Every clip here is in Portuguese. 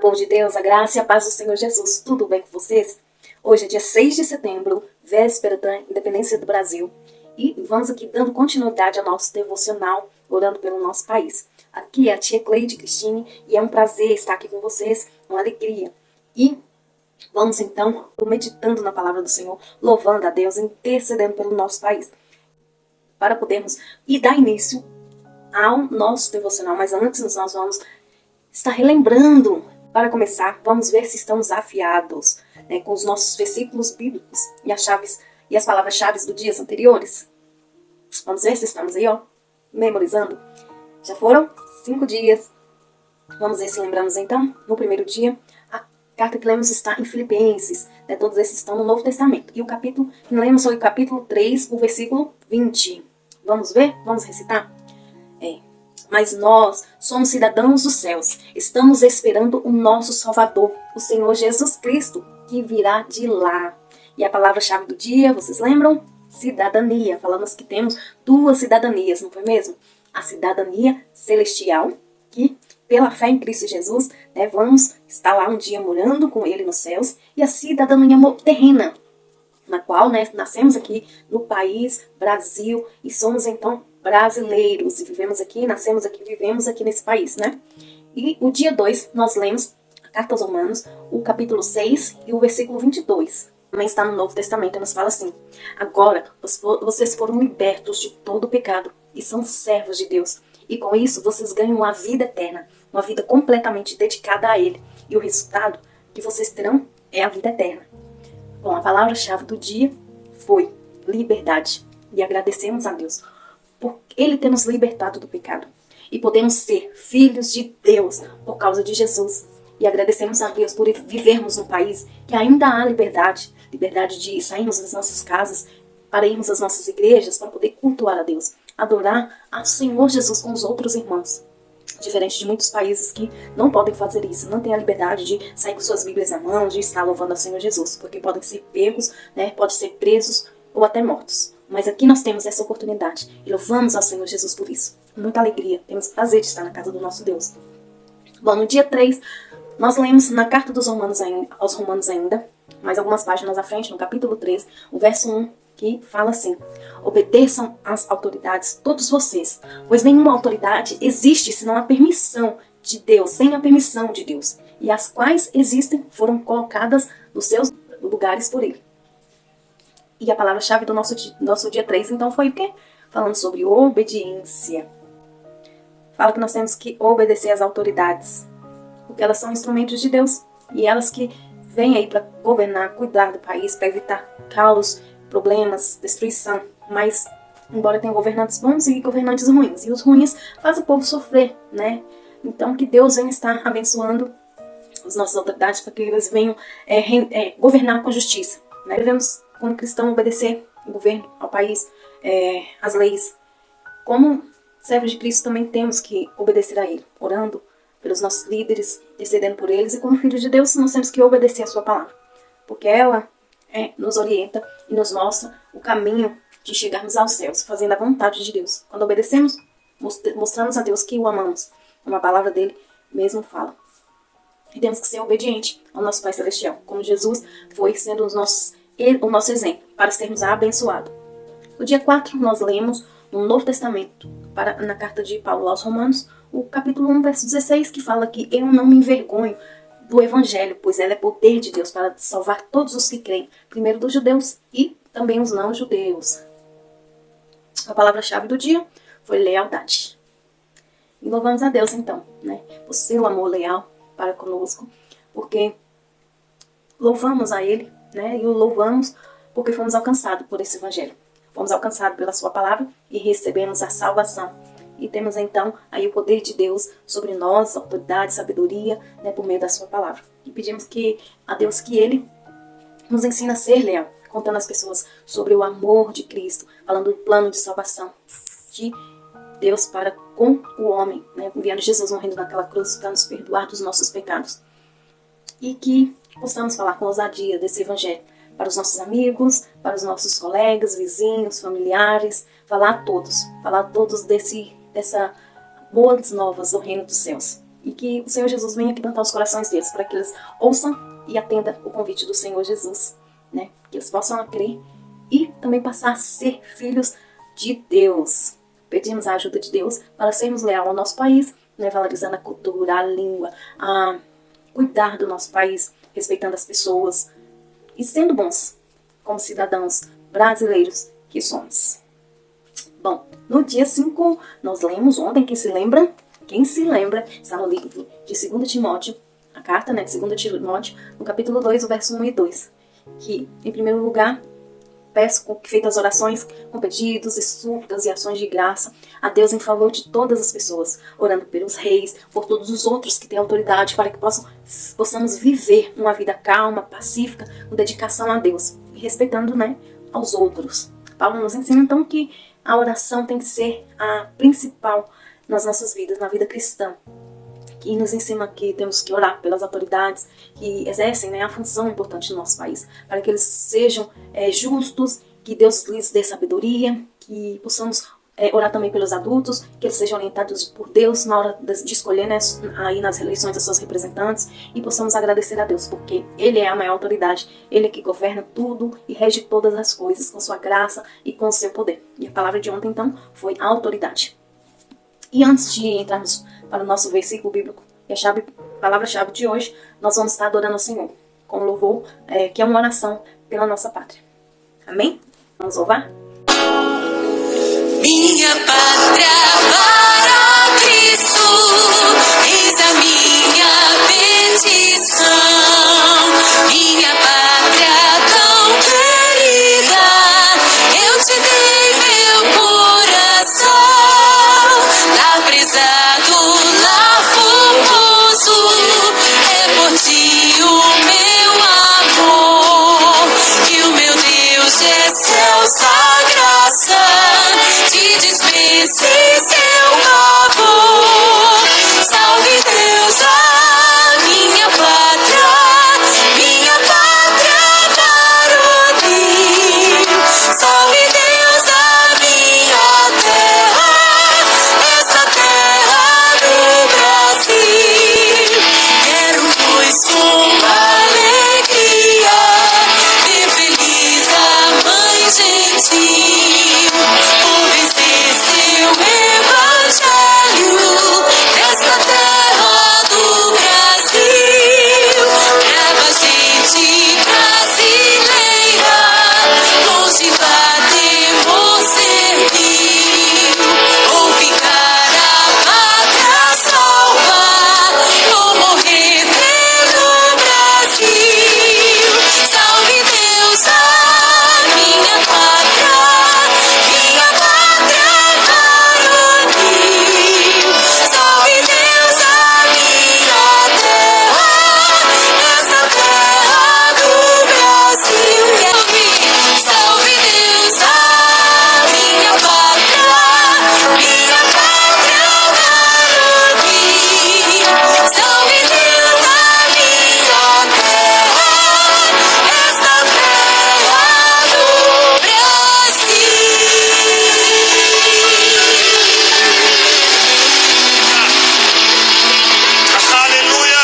Povo de Deus, a graça e a paz do Senhor Jesus, tudo bem com vocês? Hoje é dia 6 de setembro, véspera da independência do Brasil, e vamos aqui dando continuidade ao nosso devocional, orando pelo nosso país. Aqui é a tia Cleide Cristine e é um prazer estar aqui com vocês, uma alegria. E vamos então meditando na palavra do Senhor, louvando a Deus, intercedendo pelo nosso país, para podermos dar início ao nosso devocional. Mas antes nós vamos estar relembrando. Para começar, vamos ver se estamos afiados, né, com os nossos versículos bíblicos e as palavras-chave dos dias anteriores. Vamos ver se estamos aí, memorizando. Já foram 5 dias. Vamos ver se lembramos então. No primeiro dia, a carta que lemos está em Filipenses. Né, todos esses estão no Novo Testamento. E o capítulo que lemos foi o capítulo 3, o versículo 20. Vamos ver? Vamos recitar? Mas nós somos cidadãos dos céus. Estamos esperando o nosso Salvador, o Senhor Jesus Cristo, que virá de lá. E a palavra-chave do dia, vocês lembram? Cidadania. Falamos que temos 2 cidadanias, não foi mesmo? A cidadania celestial, que pela fé em Cristo Jesus, né, vamos estar lá um dia morando com Ele nos céus. E a cidadania terrena, na qual, né, nascemos aqui no país Brasil e somos então brasileiros e vivemos aqui, nascemos aqui, vivemos aqui nesse país, né? E o dia 2 nós lemos a Carta aos Romanos, o capítulo 6 e o versículo 22. Também está no Novo Testamento e nos fala assim: agora vocês foram libertos de todo o pecado e são servos de Deus. E com isso vocês ganham uma vida eterna, uma vida completamente dedicada a Ele. E o resultado que vocês terão é a vida eterna. Bom, a palavra-chave do dia foi liberdade. E agradecemos a Deus por Ele ter nos libertado do pecado. E podemos ser filhos de Deus por causa de Jesus. E agradecemos a Deus por vivermos num país que ainda há liberdade. Liberdade de sairmos das nossas casas, para irmos às nossas igrejas, para poder cultuar a Deus. Adorar ao Senhor Jesus com os outros irmãos. Diferente de muitos países que não podem fazer isso, não têm a liberdade de sair com suas Bíblias na mão, de estar louvando ao Senhor Jesus, porque podem ser pegos, né, podem ser presos ou até mortos. Mas aqui nós temos essa oportunidade e louvamos ao Senhor Jesus por isso. Com muita alegria, temos prazer de estar na casa do nosso Deus. Bom, no dia 3, nós lemos na carta aos Romanos ainda, mais algumas páginas à frente, no capítulo 3, o verso 1, que fala assim: obedeçam às autoridades, todos vocês, pois nenhuma autoridade existe senão a permissão de Deus, sem a permissão de Deus, e as quais existem foram colocadas nos seus lugares por Ele. E a palavra-chave do nosso dia 3, então, foi o quê? Falando sobre obediência. Fala que nós temos que obedecer às autoridades, porque elas são instrumentos de Deus, e elas que vêm aí para governar, cuidar do país, para evitar caos, problemas, destruição. Mas, embora tenha governantes bons e governantes ruins, e os ruins fazem o povo sofrer, né? Então, que Deus venha estar abençoando as nossas autoridades para que eles venham governar com justiça, né? Devemos, como cristão, obedecer ao governo, ao país, às leis. Como servos de Cristo, também temos que obedecer a Ele, orando pelos nossos líderes, intercedendo por eles, e como filhos de Deus, nós temos que obedecer a sua palavra, porque ela nos orienta e nos mostra o caminho de chegarmos aos céus, fazendo a vontade de Deus. Quando obedecemos, mostramos a Deus que o amamos, como a palavra dele mesmo fala. E temos que ser obedientes ao nosso Pai Celestial, como Jesus foi sendo o nosso exemplo, para sermos abençoados. No dia 4, nós lemos no Novo Testamento, na carta de Paulo aos Romanos, o capítulo 1, verso 16, que fala que eu não me envergonho do Evangelho, pois ela é poder de Deus para salvar todos os que creem, primeiro dos judeus e também os não-judeus. A palavra-chave do dia foi lealdade. E louvamos a Deus, então, né, por seu amor leal para conosco, porque louvamos a Ele, né, e o louvamos porque fomos alcançados por esse Evangelho. Fomos alcançados pela sua palavra e recebemos a salvação. E temos então aí o poder de Deus sobre nós, autoridade, sabedoria, né, por meio da sua palavra. E pedimos a Deus que Ele nos ensine a ser leal, contando às pessoas sobre o amor de Cristo, falando do plano de salvação de Deus para com o homem, né, enviando Jesus morrendo naquela cruz para nos perdoar dos nossos pecados. E que possamos falar com ousadia desse Evangelho para os nossos amigos, para os nossos colegas, vizinhos, familiares, falar a todos dessa boas novas do reino dos céus. E que o Senhor Jesus venha quebrantar os corações deles, para que eles ouçam e atendam o convite do Senhor Jesus, né? Que eles possam crer e também passar a ser filhos de Deus. Pedimos a ajuda de Deus para sermos leais ao nosso país, né? Valorizando a cultura, a língua, a cuidar do nosso país, respeitando as pessoas e sendo bons como cidadãos brasileiros que somos. Bom, no dia 5, nós lemos ontem, quem se lembra? Quem se lembra, está no livro de 2 Timóteo, a carta, né, de 2 Timóteo, no capítulo 2, o verso 1 e 2, que, em primeiro lugar, peço que feitas orações com pedidos e súplicas e ações de graça a Deus em favor de todas as pessoas, orando pelos reis, por todos os outros que têm autoridade, para que possamos viver uma vida calma, pacífica, com dedicação a Deus, e respeitando, né, aos outros. Paulo nos ensina então que a oração tem que ser a principal nas nossas vidas, na vida cristã. Que nos ensina que temos que orar pelas autoridades que exercem, né, a função importante no nosso país, para que eles sejam justos, que Deus lhes dê sabedoria, que possamos orar também pelos adultos, que eles sejam orientados por Deus na hora de escolher, né, aí nas eleições das suas representantes, e possamos agradecer a Deus, porque Ele é a maior autoridade, Ele é que governa tudo e rege todas as coisas com sua graça e com o seu poder. E a palavra de ontem, então, foi autoridade. E antes de entrarmos para o nosso versículo bíblico, e a palavra-chave de hoje, nós vamos estar adorando ao Senhor, com louvor, que é uma oração pela nossa pátria. Amém? Vamos louvar? Minha pátria para Cristo, eis a minha petição. Minha pátria tão querida, eu te dei meu coração. Lá brisado, lá formoso, é por ti o meu amor. Que o meu Deus de excelsa graça te dispense seu favor. Salve Deus a minha pátria varonil. Salve Deus a minha terra, essa terra do Brasil. Quero, pois, com alegria ver feliz a mãe gentil, por vencer seu evangelho nesta terra do Brasil. Brava gente brasileira, longe batemos servir, ou ficar a pátria salva, ou morrer pelo Brasil. Salve Deus a minha pátria varonil. Salve Deus a minha terra, essa terra do Brasil. Salve Deus a minha pátria varonil. Salve Deus a minha terra, essa terra do Brasil. Aleluia!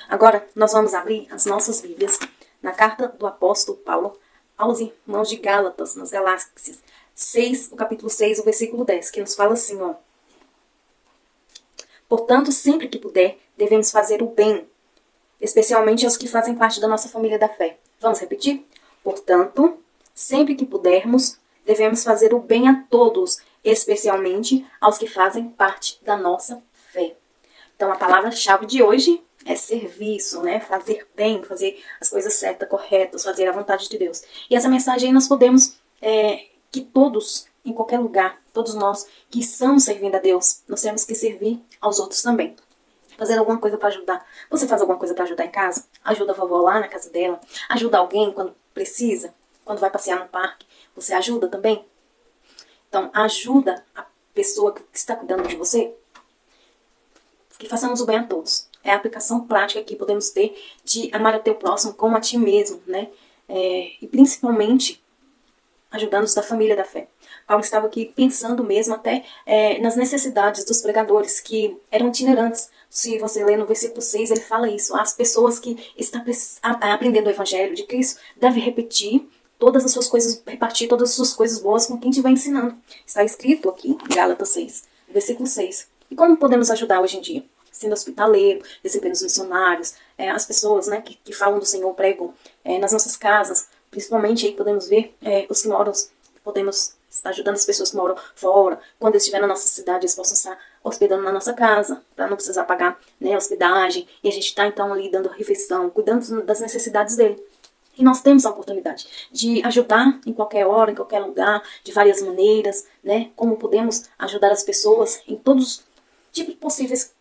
Agora, nós vamos abrir as nossas Bíblias na carta do apóstolo Paulo aos irmãos de Gálatas, nas Galáxias 6, o capítulo 6, o versículo 10, que nos fala assim, ó. Portanto, sempre que puder, devemos fazer o bem, especialmente aos que fazem parte da nossa família da fé. Vamos repetir? Portanto, sempre que pudermos, devemos fazer o bem a todos, especialmente aos que fazem parte da nossa fé. Então, a palavra-chave de hoje é serviço, né? Fazer bem, fazer as coisas certas, corretas, fazer a vontade de Deus. E essa mensagem aí nós podemos, que todos, em qualquer lugar, todos nós que estamos servindo a Deus, nós temos que servir aos outros também. Fazer alguma coisa para ajudar. Você faz alguma coisa para ajudar em casa? Ajuda a vovó lá na casa dela? Ajuda alguém quando precisa? Quando vai passear no parque? Você ajuda também? Então, ajuda a pessoa que está cuidando de você. Que façamos o bem a todos. É a aplicação prática que podemos ter de amar o teu próximo como a ti mesmo, né? E principalmente ajudando os da família da fé. Paulo estava aqui pensando mesmo até nas necessidades dos pregadores, que eram itinerantes. Se você ler no versículo 6, ele fala isso. As pessoas que estão aprendendo o evangelho de Cristo devem repetir todas as suas coisas, repartir todas as suas coisas boas com quem estiver ensinando. Está escrito aqui em Gálatas 6, versículo 6. E como podemos ajudar hoje em dia? Sendo hospitaleiro, recebendo os missionários, as pessoas, né, que falam do Senhor, pregam nas nossas casas. Principalmente aí podemos ver os que moram, podemos estar ajudando as pessoas que moram fora. Quando eles estiverem na nossa cidade, eles possam estar hospedando na nossa casa, para não precisar pagar, né, hospedagem. E a gente está então ali dando refeição, cuidando das necessidades dele. E nós temos a oportunidade de ajudar em qualquer hora, em qualquer lugar, de várias maneiras, né? Como podemos ajudar as pessoas em todos os tipos possíveis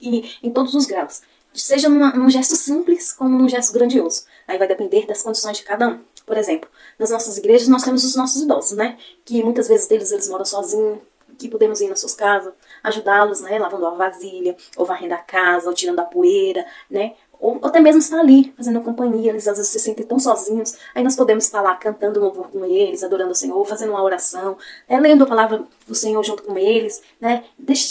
e em todos os graus. Seja num gesto simples, como num gesto grandioso. Aí vai depender das condições de cada um. Por exemplo, nas nossas igrejas nós temos os nossos idosos, né? Que muitas vezes eles moram sozinhos, que podemos ir nas suas casas, ajudá-los, né? Lavando a vasilha, ou varrendo a casa, ou tirando a poeira, né? Ou até mesmo estar ali, fazendo companhia. Eles às vezes se sentem tão sozinhos. Aí nós podemos estar lá cantando um louvor com eles, adorando o Senhor, fazendo uma oração, lendo a palavra do Senhor junto com eles, né?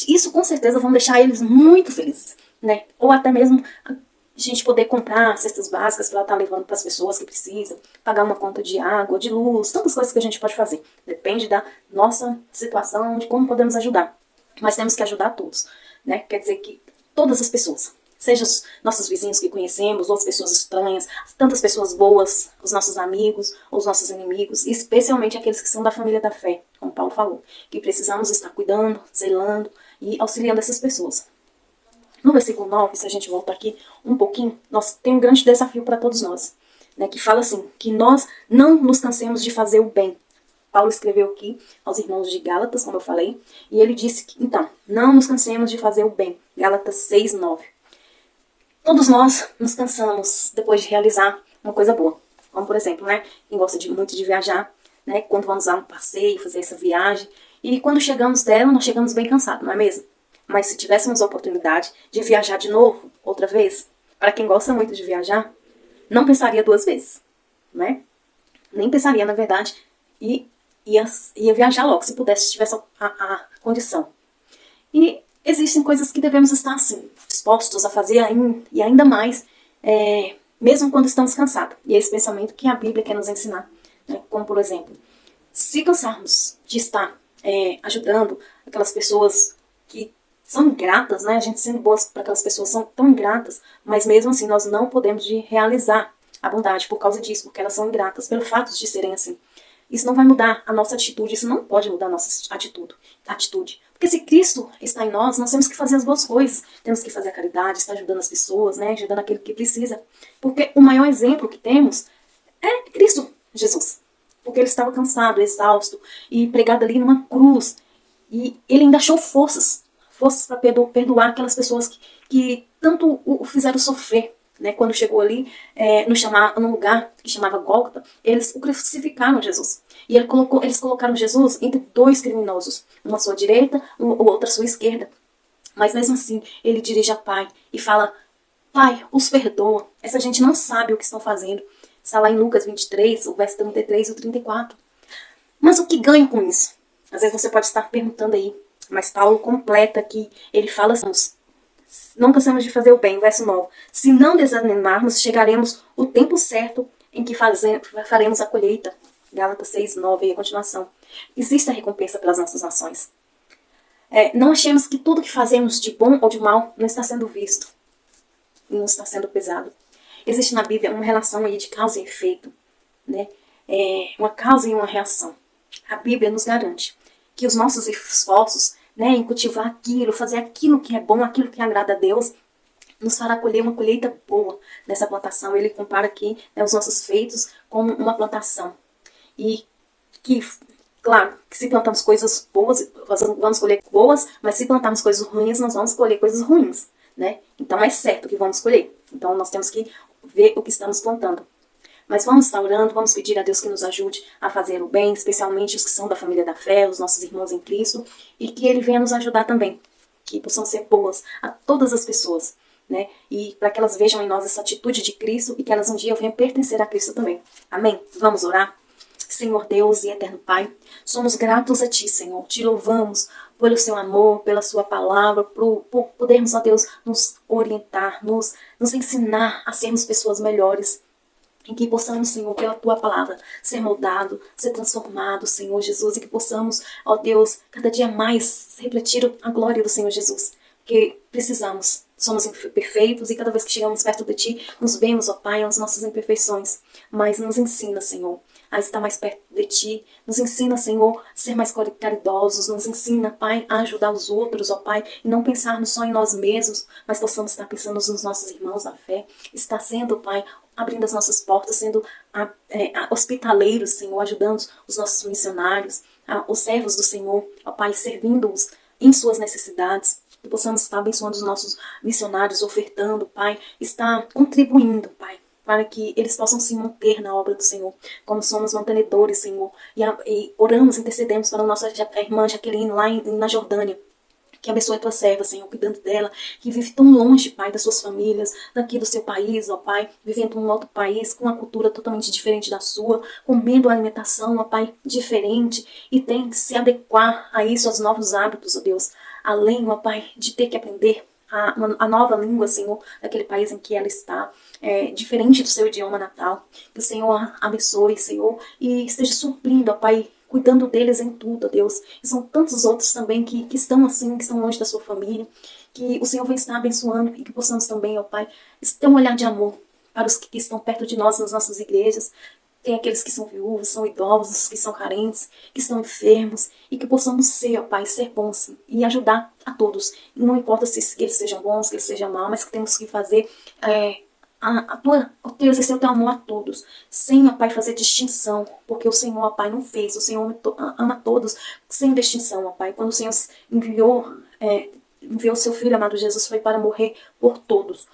Isso com certeza vão deixar eles muito felizes, né? Ou até mesmo a gente poder comprar cestas básicas para estar levando para as pessoas que precisam, pagar uma conta de água, de luz, tantas coisas que a gente pode fazer. Depende da nossa situação, de como podemos ajudar. Mas temos que ajudar todos, né? Quer dizer que todas as pessoas, seja os nossos vizinhos que conhecemos, outras pessoas estranhas, tantas pessoas boas, os nossos amigos, os nossos inimigos, e especialmente aqueles que são da família da fé, como Paulo falou, que precisamos estar cuidando, zelando e auxiliando essas pessoas. No versículo 9, se a gente voltar aqui um pouquinho, nós tem um grande desafio para todos nós, né, que fala assim, que nós não nos cansemos de fazer o bem. Paulo escreveu aqui aos irmãos de Gálatas, como eu falei, e ele disse que, então, não nos cansemos de fazer o bem. Gálatas 6, 9. Todos nós nos cansamos depois de realizar uma coisa boa. Como, por exemplo, né, quem gosta muito de viajar, né, quando vamos a um passeio, fazer essa viagem, e quando chegamos dela, nós chegamos bem cansados, não é mesmo? Mas se tivéssemos a oportunidade de viajar de novo, outra vez, para quem gosta muito de viajar, não pensaria duas vezes, né? Nem pensaria, na verdade, e ia viajar logo, se pudesse, se tivesse a condição. E existem coisas que devemos estar, assim, dispostos a fazer e ainda mais, mesmo quando estamos cansados. E é esse pensamento que a Bíblia quer nos ensinar, né? Como, por exemplo, se cansarmos de estar ajudando aquelas pessoas que são ingratas, né? A gente sendo boas para aquelas pessoas são tão ingratas, mas mesmo assim nós não podemos realizar a bondade por causa disso, porque elas são ingratas pelo fato de serem assim. Isso não vai mudar a nossa atitude, isso não pode mudar a nossa atitude. Porque se Cristo está em nós, nós temos que fazer as boas coisas, temos que fazer a caridade, estar ajudando as pessoas, né? Ajudando aquele que precisa. Porque o maior exemplo que temos é Cristo Jesus. Porque ele estava cansado, exausto e pregado ali numa cruz. E ele ainda achou forças para perdoar aquelas pessoas que tanto o fizeram sofrer, né? Quando chegou ali num lugar que chamava Gólgota, eles o crucificaram Jesus. E eles colocaram Jesus entre dois criminosos, uma à sua direita, o outro à sua esquerda. Mas mesmo assim, ele dirige a Pai e fala, Pai, os perdoa. Essa gente não sabe o que estão fazendo. Está lá em Lucas 23, o verso 33 e o 34. Mas o que ganho com isso? Às vezes você pode estar perguntando aí, mas Paulo completa aqui, ele fala assim, não cansamos de fazer o bem, verso 9. Se não desanimarmos, chegaremos o tempo certo em que faremos a colheita. Gálatas 6, 9 e a continuação. Existe a recompensa pelas nossas ações. Não achemos que tudo que fazemos de bom ou de mal não está sendo visto, não está sendo pesado. Existe na Bíblia uma relação aí de causa e efeito, né? Uma causa e uma reação. A Bíblia nos garante que os nossos esforços, né, em cultivar aquilo, fazer aquilo que é bom, aquilo que agrada a Deus, nos fará colher uma colheita boa nessa plantação. Ele compara aqui, né, os nossos feitos como uma plantação. E que, claro, que se plantamos coisas boas, nós vamos colher boas, mas se plantarmos coisas ruins, nós vamos colher coisas ruins, né? Então é certo que vamos colher. Então nós temos que ver o que estamos plantando. Mas vamos estar orando, vamos pedir a Deus que nos ajude a fazer o bem, especialmente os que são da família da fé, os nossos irmãos em Cristo, e que Ele venha nos ajudar também, que possam ser boas a todas as pessoas, né? E para que elas vejam em nós essa atitude de Cristo e que elas um dia venham pertencer a Cristo também. Amém? Vamos orar? Senhor Deus e eterno Pai, somos gratos a Ti, Senhor. Te louvamos pelo Seu amor, pela Sua palavra, por podermos, ó Deus, nos orientar, nos ensinar a sermos pessoas melhores. Em que possamos, Senhor, pela Tua palavra, ser moldado, ser transformado, Senhor Jesus, e que possamos, ó Deus, cada dia mais refletir a glória do Senhor Jesus. Porque precisamos, somos imperfeitos e cada vez que chegamos perto de Ti, nos vemos, ó Pai, as nossas imperfeições. Mas nos ensina, Senhor, a estar mais perto de Ti. Nos ensina, Senhor, a ser mais caridosos. Nos ensina, Pai, a ajudar os outros, ó Pai, e não pensarmos só em nós mesmos, mas possamos estar pensando nos nossos irmãos da fé. Estar sendo, Pai, abrindo as nossas portas, sendo hospitaleiros, Senhor, ajudando os nossos missionários, os servos do Senhor, ó Pai, servindo-os em suas necessidades. Que possamos estar abençoando os nossos missionários, ofertando, Pai, estar contribuindo, Pai, para que eles possam se manter na obra do Senhor, como somos mantenedores, Senhor, e oramos, intercedemos para a nossa irmã Jaqueline lá na Jordânia, que abençoe a tua serva, Senhor, cuidando dela, que vive tão longe, Pai, das suas famílias, daqui do seu país, ó Pai, vivendo em um outro país, com uma cultura totalmente diferente da sua, comendo uma alimentação, ó Pai, diferente, e tem que se adequar a isso, aos novos hábitos, ó Deus, além, ó Pai, de ter que aprender a nova língua, Senhor, daquele país em que ela está, diferente do seu idioma natal. Que o Senhor abençoe, Senhor, e esteja suprindo, ó Pai, cuidando deles em tudo, ó Deus. E são tantos outros também que estão assim, que estão longe da sua família, que o Senhor vai estar abençoando e que possamos também, ó Pai, ter um olhar de amor para os que estão perto de nós nas nossas igrejas. Tem aqueles que são viúvos, são idosos, que são carentes, que estão enfermos, e que possamos ser, ó Pai, ser bons e ajudar a todos. E não importa se eles sejam bons, que eles sejam maus, mas que temos que fazer exercer o teu amor a todos, sem, ó Pai, fazer distinção, porque o Senhor, ó Pai, não fez, o Senhor ama todos sem distinção, ó Pai. Quando o Senhor enviou o seu Filho amado Jesus, foi para morrer por todos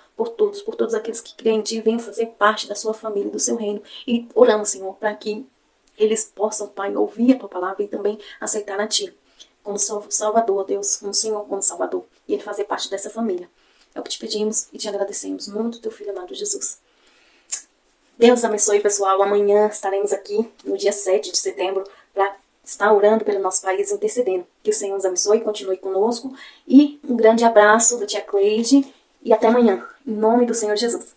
aqueles que creem em Ti, venham fazer parte da sua família, do seu reino. E oramos, Senhor, para que eles possam, Pai, ouvir a Tua palavra e também aceitar a Ti como Salvador, Deus, como Senhor, como Salvador, e Ele fazer parte dessa família. É o que te pedimos e te agradecemos muito, Teu Filho amado Jesus. Deus abençoe, pessoal. Amanhã estaremos aqui, no dia 7 de setembro, para estar orando pelo nosso país, intercedendo. Que o Senhor nos abençoe, continue conosco. E um grande abraço da tia Cleide. E até amanhã, em nome do Senhor Jesus.